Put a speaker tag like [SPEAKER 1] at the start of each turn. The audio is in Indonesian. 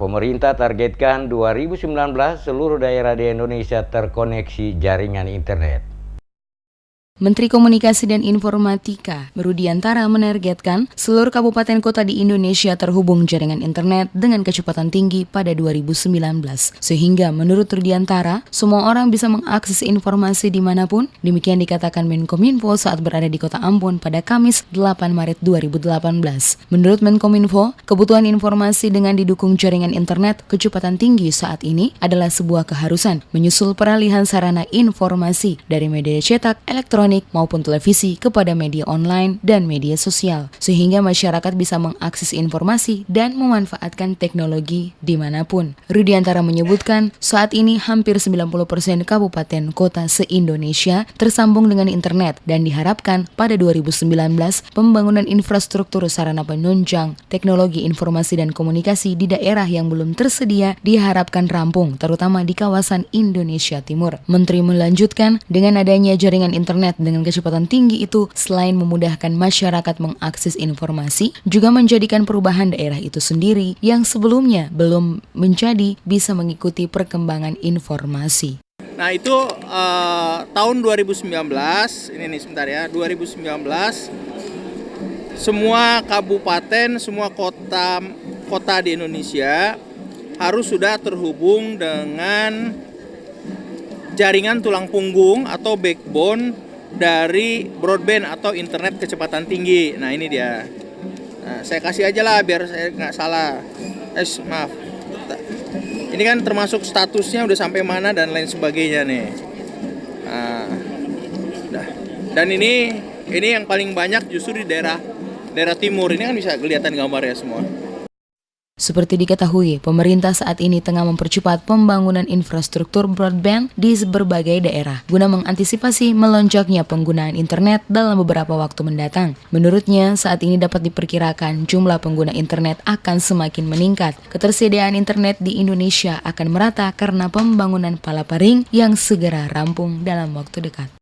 [SPEAKER 1] Pemerintah targetkan 2019 seluruh daerah di Indonesia terkoneksi jaringan internet.
[SPEAKER 2] Menteri Komunikasi dan Informatika, Rudiantara, menargetkan seluruh kabupaten kota di Indonesia terhubung jaringan internet dengan kecepatan tinggi pada 2019. Sehingga menurut Rudiantara, semua orang bisa mengakses informasi dimanapun. Demikian dikatakan Menkominfo saat berada di Kota Ambon pada Kamis 8 Maret 2018. Menurut Menkominfo, kebutuhan informasi dengan didukung jaringan internet kecepatan tinggi saat ini adalah sebuah keharusan, menyusul peralihan sarana informasi dari media cetak, elektronik, maupun televisi kepada media online dan media sosial, sehingga masyarakat bisa mengakses informasi dan memanfaatkan teknologi dimanapun. Rudiantara menyebutkan saat ini hampir 90% kabupaten kota se-Indonesia tersambung dengan internet dan diharapkan pada 2019 pembangunan infrastruktur sarana penunjang teknologi informasi dan komunikasi di daerah yang belum tersedia diharapkan rampung, terutama di kawasan Indonesia Timur. Menteri melanjutkan, dengan adanya jaringan internet dengan kecepatan tinggi itu selain memudahkan masyarakat mengakses informasi, juga menjadikan perubahan daerah itu sendiri yang sebelumnya belum menjadi bisa mengikuti perkembangan informasi.
[SPEAKER 3] Nah itu tahun 2019, ini nih sebentar ya, 2019 semua kabupaten, semua kota di Indonesia harus sudah terhubung dengan jaringan tulang punggung atau backbone dari broadband atau internet kecepatan tinggi. Nah ini dia. Nah, saya kasih aja lah biar saya nggak salah. Maaf. Ini kan termasuk statusnya udah sampai mana dan lain sebagainya nih. Nah, dan ini yang paling banyak justru di daerah timur. Ini kan bisa kelihatan gambarnya semua.
[SPEAKER 2] Seperti diketahui, pemerintah saat ini tengah mempercepat pembangunan infrastruktur broadband di berbagai daerah guna mengantisipasi melonjaknya penggunaan internet dalam beberapa waktu mendatang. Menurutnya, saat ini dapat diperkirakan jumlah pengguna internet akan semakin meningkat. Ketersediaan internet di Indonesia akan merata karena pembangunan Palaparing yang segera rampung dalam waktu dekat.